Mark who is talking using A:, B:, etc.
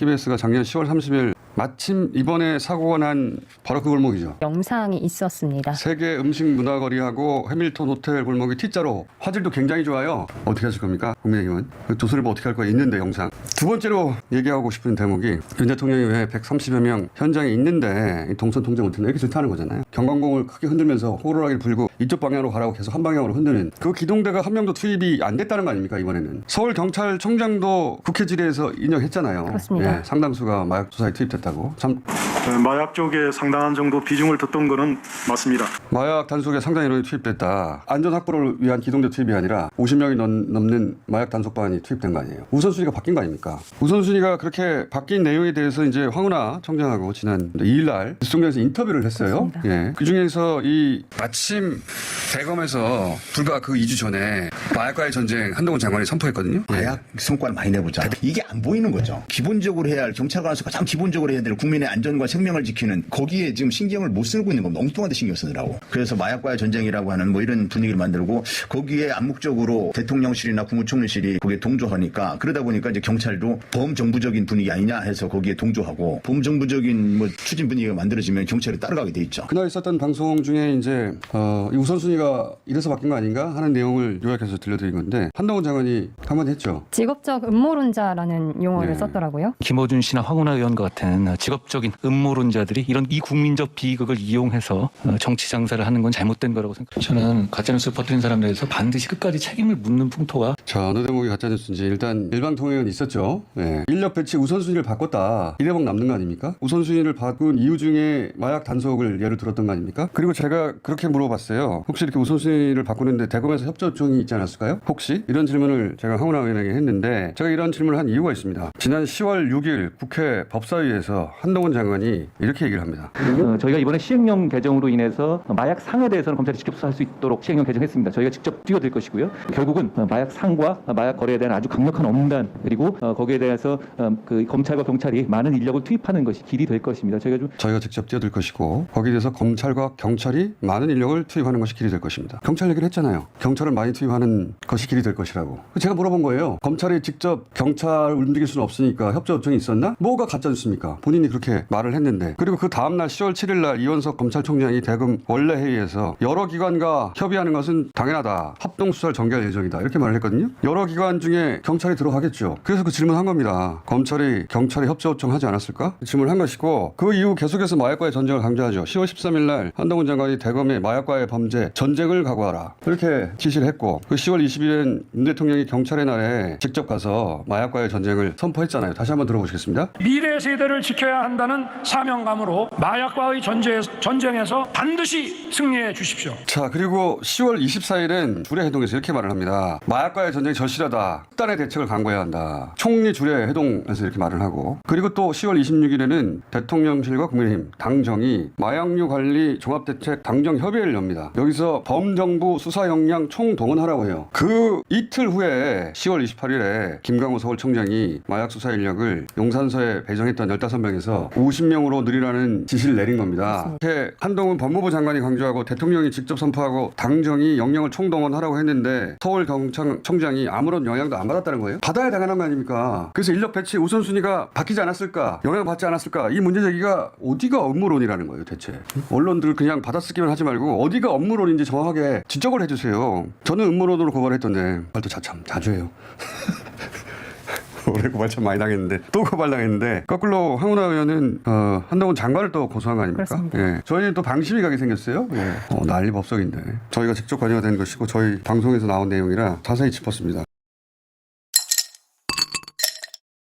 A: TBS가 작년 10월 30일 마침 이번에 사고가 난 바로 그 골목이죠.
B: 영상이 있었습니다.
A: 세계 음식 문화거리하고 해밀턴 호텔 골목이 T자로 화질도 굉장히 좋아요. 어떻게 하실 겁니까? 국민의힘은. 두 소리 뭐 어떻게 할 거야 있는데 영상. 두 번째로 얘기하고 싶은 대목이 윤 대통령이 왜 130여 명 현장에 있는데 동선 통제 못했나 이렇게 질타하는 거잖아요. 경광공을 크게 흔들면서 호루라기를 불고 이쪽 방향으로 가라고 계속 한 방향으로 흔드는 그 기동대가 한 명도 투입이 안 됐다는 거 아닙니까 이번에는. 서울경찰청장도 국회 질의에서 인정했잖아요.
B: 그렇습니다.
A: 예, 상당수가 마약 수사에 투입됐다고. 참
C: 마약 쪽에 상당한 정도 비중을 뒀던 거는 맞습니다.
A: 마약 단속에 상당 인원이 투입됐다. 안전 확보를 위한 기동대 투입이 아니라 50명이 넘는 마약 단속반이 투입된 거 아니에요. 우선순위가 바뀐 거 아닙니까? 우선순위가 그렇게 바뀐 내용에 대해서 이제 황운하 청장하고 지난 2일 날 뉴스공장에서 인터뷰를 했어요. 예. 그 중에서 이 마침 대검에서 불과 그 2주 전에 마약과의 전쟁 한동훈 장관이 선포했거든요.
D: 마약 성과를 많이 내보자. 이게 안 보이는 거죠. 기본적으로 해야 할 경찰관에서 가장 기본적으로 해야 될 국민의 안전과 생명을 지키는 거기에 지금 신경을 못 쓰고 있는 겁니다. 엉뚱한 데 신경 쓰느라고. 그래서 마약과의 전쟁이라고 하는 뭐 이런 분위기를 만들고 거기에 암묵적으로 대통령실이나 국무총리실이 거기에 동조하니까 그러다 보니까 이제 경찰도 범정부적인 분위기 아니냐 해서 거기에 동조하고 범정부적인 뭐 추진 분위기가 만들어지면 경찰이 따라가게 돼 있죠.
A: 그날 있었던 방송 중에 이제 이 우선순위가 이래서 바뀐 거 아닌가 하는 내용을 요약해서 들려드린 건데 한동훈 장관이 한마디 했죠.
B: 직업적 음모론자라는 용어를
A: 네.
B: 썼더라고요.
E: 김어준 씨나 황운하 의원과 같은 직업적인 음모론자들이 이런 이국민적 비극을 이용해서 정치 장사를 하는 건 잘못된 거라고 생각합니다. 저는 가짜뉴스 퍼뜨린 사람에 대해서 반드시 끝까지 책임을 묻는 풍토가
A: 자, 어느 대목이 가짜뉴스인지 일단 일방통행은 있었죠. 예. 인력 배치 우선순위를 바꿨다. 이 대목 남는 거 아닙니까? 우선순위를 바꾼 이유 중에 마약 단속을 예를 들었던 거 아닙니까? 그리고 제가 그렇게 물어봤어요. 혹시 이렇게 우선순위를 바꾸는데 대검에서 협조 요청이 있지 않았을까요? 혹시? 이런 질문을 제가 황운하 의원에게 했는데 제가 이런 질문을 한 이유가 있습니다. 지난 10월 6일 국회 법사위에서 한동훈 장관이 이렇게 얘기를 합니다.
E: 저희가 이번에 시행령 개정으로 인해서 마약 상에 대해서는 검찰이 직접 수사할 수 있도록 시행령 개정했습니다. 저희가 직접 뛰어들 것이고요. 결국은 마약 상과 마약 거래에 대한 아주 강력한 엄단 그리고 거기에 대해서 그 검찰과 경찰이 많은 인력을 투입하는 것이 길이 될 것입니다.
A: 저희가 직접 뛰어들 것이고 거기에 대해서 검찰과 경찰이 많은 인력을 투입하는 것이 길이 될 것입니다. 경찰 얘기를 했잖아요. 경찰을 많이 투입하는 것이 길이 될 것이라고. 제가 물어본 거예요. 검찰이 직접 경찰을 움직일 수는 없으니까 협조 요청이 있었나? 뭐가 가짜였습니까? 본인이 그렇게 말을 했는데. 그리고 그 다음날 10월 7일 날 이원석 검찰총장이 대검 원내 회의에서 여러 기관과 협의하는 것은 당연하다. 합동수사를 전개할 예정이다. 이렇게 말을 했거든요. 여러 기관 중에 경찰이 들어가겠죠. 그래서 그 질문한 겁니다. 검찰이 경찰에 협조 요청하지 않았을까? 질문을 한 것이고 그 이후 계속해서 마약과의 전쟁을 강조하죠. 10월 13일 날 한동훈 장관이 대검에 마약과의 범죄 전쟁을 각오하라. 이렇게 지시를 했고 그 10월 20일엔 윤 대통령이 경찰의 날에 직접 가서 마약과의 전쟁을 선포했잖아요. 다시 한번 들어보시겠습니다.
F: 미래 세대를 지켜야 한다는 사명감으로 마약과의 전쟁에서 반드시 승리해 주십시오.
A: 자, 그리고 10월 24일엔 주례회동에서 이렇게 말을 합니다. 마약과의 전쟁이 절실하다. 특단의 대책을 강구해야 한다. 총리 주례회동에서 이렇게 말을 하고 그리고 또 10월 26일에는 대통령실과 국민의힘 당정이 마약류 관리 종합대책 당정협의회를 엽니다. 여기서 범정부 수사 역량 총동원하라고 해요. 그 이틀 후에 10월 28일에 김강호 서울청장이 마약 수사 인력을 용산서에 배정했던 15명에서 50명으로 늘리라는 지시를 내린 겁니다. 이렇게 한동훈 법무부 장관이 강조하고 대통령이 직접 선포하고 당정이 역량을 총동원하라고 했는데 서울경찰청장이 아무런 영향도 안 받았다는 거예요. 받아야 당연한 거 아닙니까? 그래서 인력 배치 우선순위가 바뀌지 않았을까? 영향받지 않았을까? 이 문제 제기가 어디가 업무론이라는 거예요 대체. 언론들 그냥 받아쓰기만 하지 말고 어디가 업무론인지 정확하게 지적을 해주세요. 저는 음모론으로 고발했던데 말도 참 자주 해요. 올해 고발 참 많이 당했는데 또 고발당했는데 거꾸로 황운하 의원은 한동훈 장관을 또 고소한 거 아닙니까? 예. 저희는 또 방심이 가게 생겼어요. 예. 난리 법석인데 저희가 직접 관여가 된 것이고 저희 방송에서 나온 내용이라 자세히 짚었습니다.